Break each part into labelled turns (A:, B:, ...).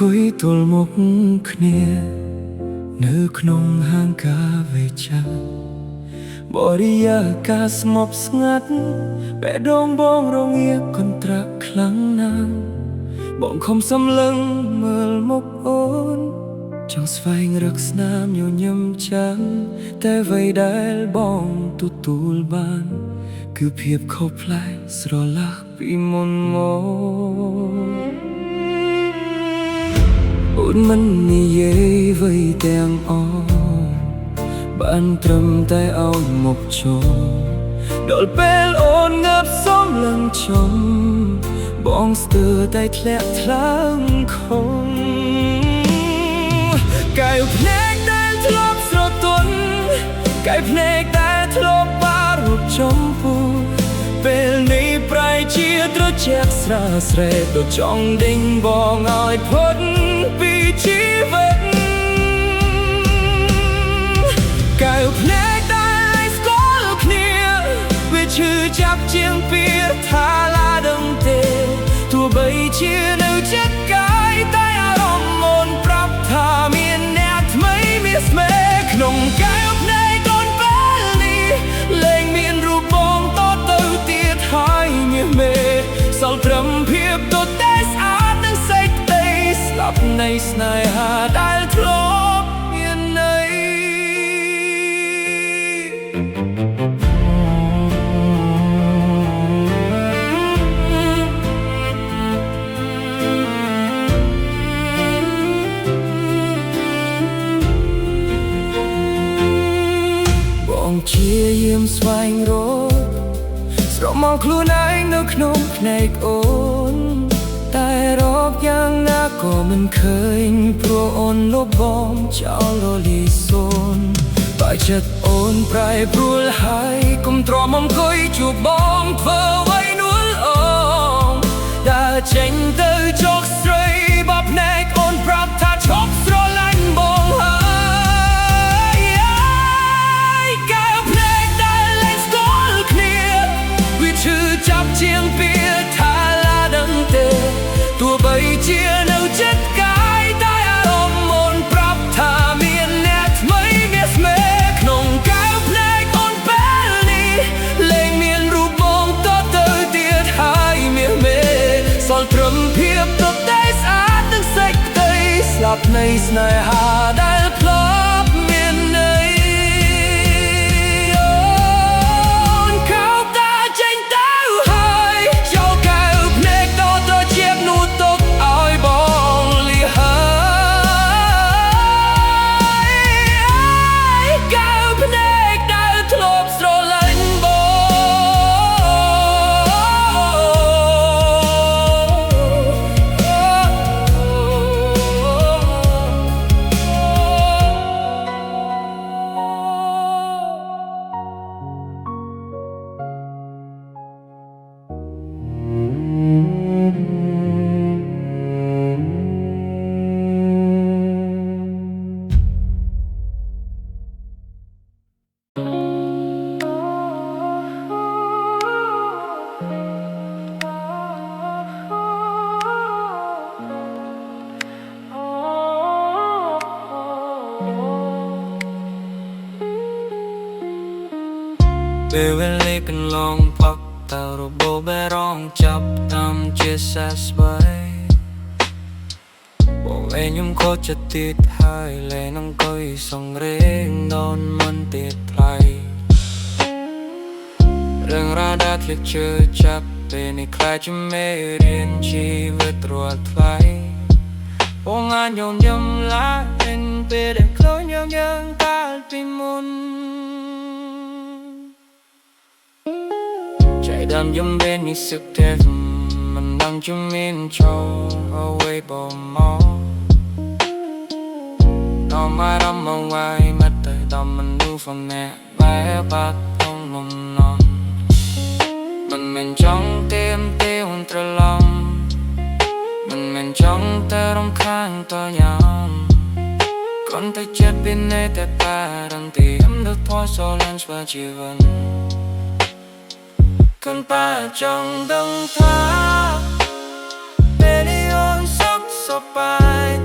A: คุยទល់មុខគ្នានៅក្នុងហាងកាហ្វេចាស់បរិយាកាសស្ងប់ស្ងាត់បេះដូងបងរងាកន្ត្រាក់ខ្លាំងណាស់បងខំសម្លឹងមើលមុខអូនចង់ស្វែងរកស្នាមញញឹមចាំតែអ្វីដែលបងទទួលបានគឺភាពខុសប្លែកស្រឡះពីមុនមកអូនមិននិយាយអ្វីទាំងអស់បានត្រឹមតែឲ្យមកជុំដល់ពេលអូនងើបសំលឹងជុំបងស្ទើរតែធ្លាក់ថ្លើមខំកែវភ្នែកដែលធ្លាប់ស្រទន់កែវភ្នែកដែលធ្លាប់បារូបចំពោះពេលនេះប្រែជាត្រជាក់ស្រាស្រែដូចចង់ដេញបងឲ្យផុតពីជីវិតកែវភ្នែកដែលស្គាល់គ្នាវាឈឺចាប់ជាងពីថាឡាដឹងទេទោះបីជានៅចិត្តកាយតែអារម្មណ៍អូនប្រាប់ថាមានអ្នកថ្មីមានស្មេក្នុងកែវភ្នែកអូនពេលនេះលែងមានរូបបងតទៅទៀតហើយមាសមេសល់ត្រឹមភាពទទេស្អាតនិងសេចក្តីស្លាប់នៃស្នេហាដែលធ្លាប់មានន័យជាយាមស្វែងរកស្រមោលខ្លួនឯងនៅក្នុងភ្នែកអូនតែរកយ៉ាងណាក៏មិនឃើញព្រោះអូនលុបបងចោលរលីសូនបើចិត្តអូនប្រែប្រួលហើយកុំទ្រាំអង្គុយជួបបងធ្វើអ្វីនួលអងដើរចេញទៅចុកស្រីបបភ្នែកអូនប្រាប់ថាឈប់ស្រឡាញ់បងចាប់ជាងពីថាឡាដឹងទេទោះបីជានៅចិត្តកាយតែអារម្មណ៍អូនប្រាប់ថាមានអ្នកថ្មីមានស្មេក្នុងកែវភ្នែកអូនពេលនេះលែងមានរូបបងតទៅទៀតហើយមាសមេសល់ត្រឹមភាពទទេស្អាតនិងសេចក្តីស្លាប់នៃស្នេហាដែលធ្លាប់មានន័យពេលវេលាកន្លងផុតតើរបបបែរងចាប់តាមជាសះស្បើយបងឯងខ្ញុំខកចិត្តទៀតហើយលែងអង្គុយសង្រេងដូនមិនទៀតថ្លៃរឿងរ៉ាវដែលធ្លាក់ជឿចាប់ពេលនេះខ្លាចជាមេរៀនជីវិតរាល់ថ្លៃបងអាចញញឹមឡានពេលដែលខ្លួនយើងកាលពីមុនដើមយំពេលនេះสึกតែមិនដឹងជំនាញចូលអ្វីបងមកដល់មករំងវាយមកទៅដល់មនុស្សផងអ្នកបែបបាត់ក្នុងលំនន់មិនមែនចង់ទេអូនត្រឡប់មិនមែនចង់តែរំខានតញ៉ាំcòn tay chết bên nơiតែតារំទីអំដឹកធម៌ស្រឡាញ់ស្វាជីវិតកូនប៉ាចង់ដឹងថាពេលនេះអូនសុខសប្បាយ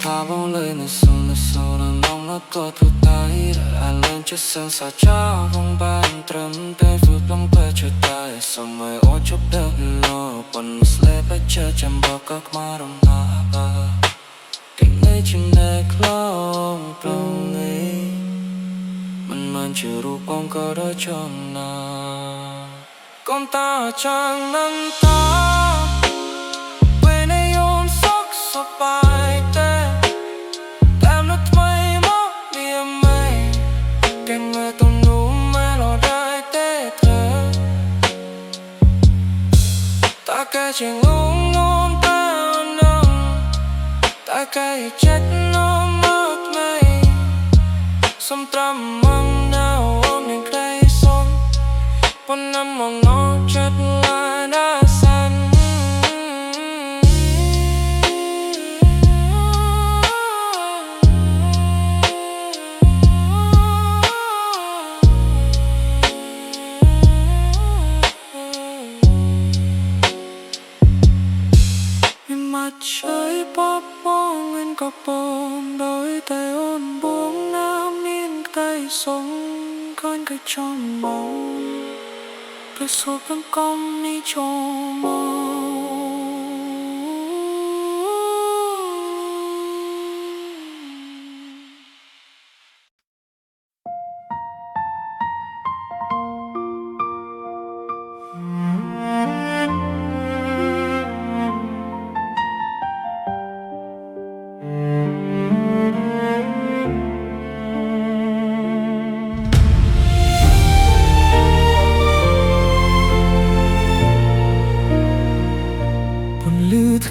A: thả bóng lời nơi sâu là nông nó có thu tay anh lên chết sân xa cha vòng bàn trầm tay vượt lòng tay chơi tay xong mày ô chốc đeo lo còn một slip bắt chơi chăm bọc các má đồng na tình ấy chừng này không plong ấy mình chưa đủ con có đó cho na con ta chẳng nâng ta quên ấy ôm sốc sọc bài tên em nó thay mất niềm mây kèm người tôi nụ mê lo đai tê thơ ta kể chỉ ngông ngôn ta nâng ta kể chết nó mất mây xâm trăm măng nào ôm những cây xôn con năm mong nó chết lại đã xanh mặt trời bóp bóng anh có bom đôi tay ôn buông nam miên tay sống con cái trong mong cái số vẫn con đi cho mong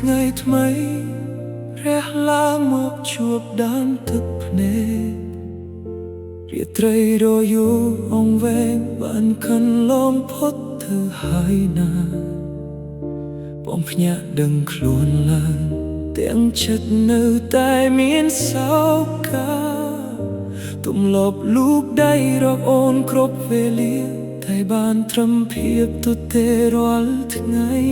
A: ngày mấy rẽ lá một chuột đám thức nè riết trai đôi yêu ông vẹn bạn khăn lom phốt thơ hai na bóng nhẹ đừng luôn lần tiếng chất nơi tai miên sao ca tụm lọp lúc đây rọc ôn crop về lia thay bàn trầm phiếp tu tê roal ngày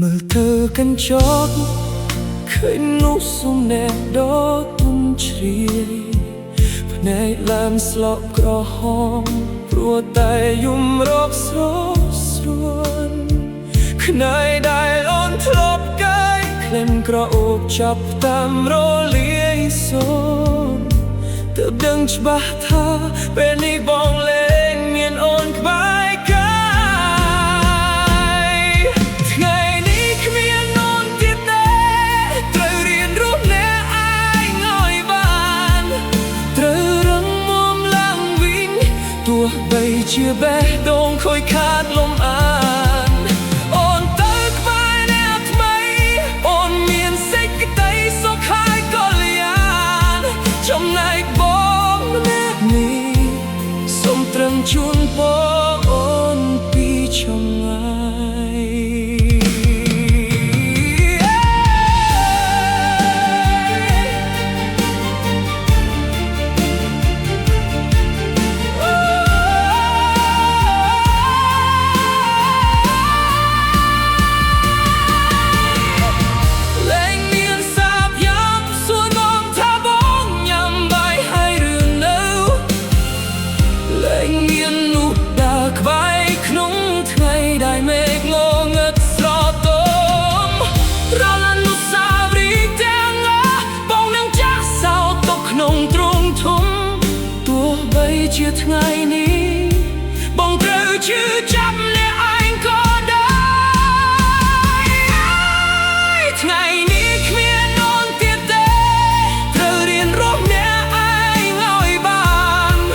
A: mơ thơ căn chót khơi nút sông nè đó tung chia và nay làm slop cỏ hom rùa tay yum rop sốt xuân khi nay đại ôn thlop cái lên cỏ ốp chắp tam rô lia sôn tự đừng chba tha bên đi bong lên miền ôn vai chia bé đông khôi khát lom an ôn tơ vai nét mấy ôn miền xích cái tay số khai có lian trong ngày bóng nét mi sông trầm chun bó ôn pi trong ngày chia ngày ní bóng trời chứ chấp lẽ anh có đây ngày ní khuyên non tiết tế thơ điên rốt nè anh ngồi bàn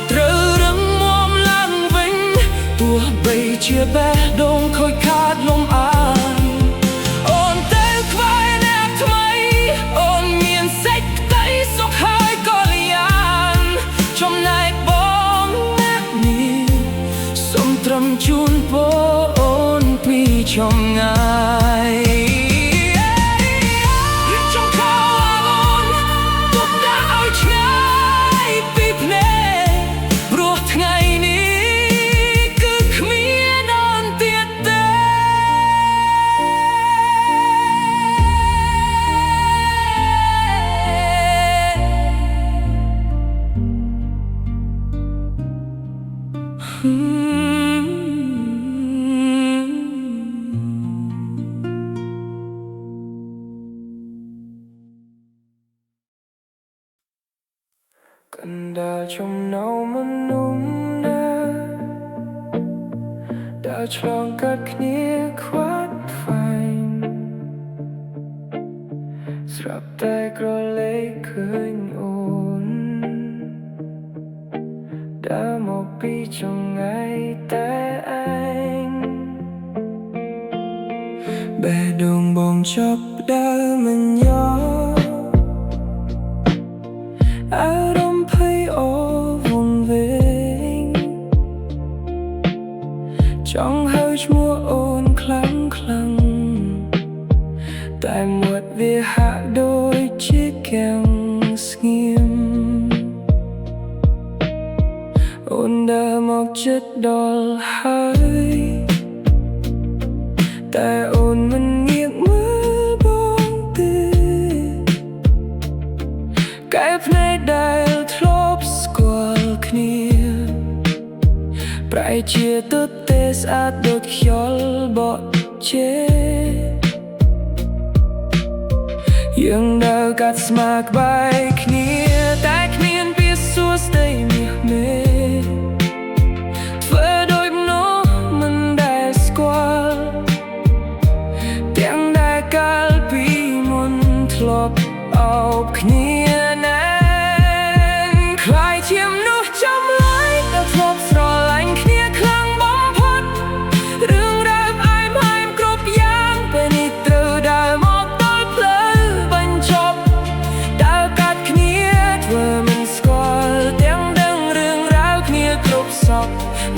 A: thơ đấng mồm lăng vinh tua bay chia bé đông khôi khát lom an ôn tên vai nét mấy ôn miền sách tay sốc hơi có lian trong này cần đã trong nào mà nung nè đã chọn cắt nghĩa khoát phanh sập tay có lấy khơi ôn đã một bi trong ngày tay anh bè đường bồng chốc đã mình nhớ ai đom thấy ô vùng về trong hơi mùa ôn khăng khăng tại một vì hạ đôi chiếc kèm nghiêm ôn đã mọc chất đòn hơi tại ôn mình nghiêng mưa bóng tê cái nàyได้ทบสกอลគ្នាប្រៃជាទៅទេស្អាតដូចខ្យល់បក់ជេយើងនៅកាត់ស្មាក្បែរគ្នាតែគ្មានពាក្យសួស្ដីមាសមេធ្វើដូចនោះមិនដែលស្គាល់ទាំងដែលកាលពីមុនធ្លាប់អោបគ្នា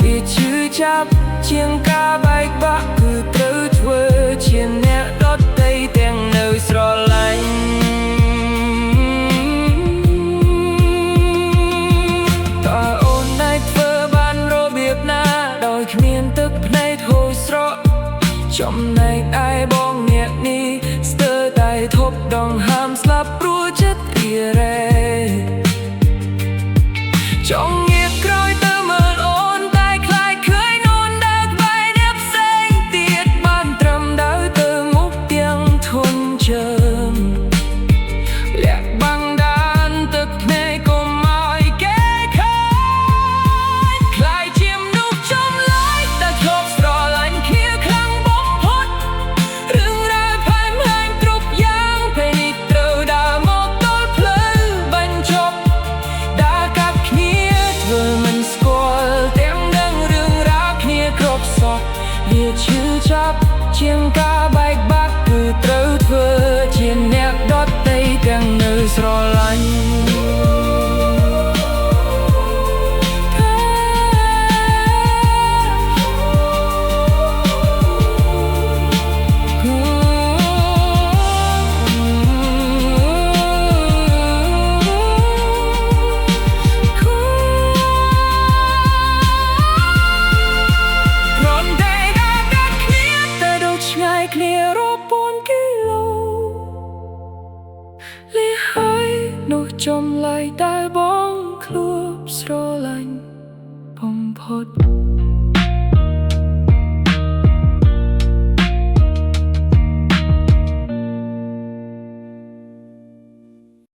A: វាឈឺចាប់ជាងការបែកបាក់គឺត្រូវធ្វើជាអ្នកដទៃទាំងនៅស្រឡាញ់តើអូនได้ធ្វើបានរបៀបណាដោយគ្មានទឹកភ្នែកហូរស្រក់ចំណែកឯបងអ្នកនេះស្ទើរតែធប់ដង្ហើមស្លាប់ព្រោះចិត្តរារែចង់ងាកក្រោយទៅមើលអូនតែខ្លាចឃើញអូនដើរក្បែរអ្នកផ្សេងទៀតបានត្រឹមដើរទៅមុខទាំងធន់ជើងលាក់បាំងដានទឹកភ្នែកកុំឲ្យគេឃើញខ្លាចជាមនុស្សចំឡាយតែធ្លាប់ស្រឡាញ់គ្នាខ្លាំងបំផុតរឿងរ៉ាវផែនហាញគ្រប់យ៉ាងពេលនេះត្រូវដើរមកដល់ផ្លូវបញ្ចប់ដើរកាត់គ្នាធ្វើមិនស្គាល់ទាំងដឹងរឿងរ៉ាវគ្នាគ្រប់សពវាឈឺចាប់ជាងការបែកបាក់គឺត្រូវធ្វើជាអ្នកដទៃទាំងនៅស្រឡាញ់គ្នារាប់ពាន់គីឡូលីហើយនោះចំឡាយតែបងខ្លួនស្រឡាញ់បំផុត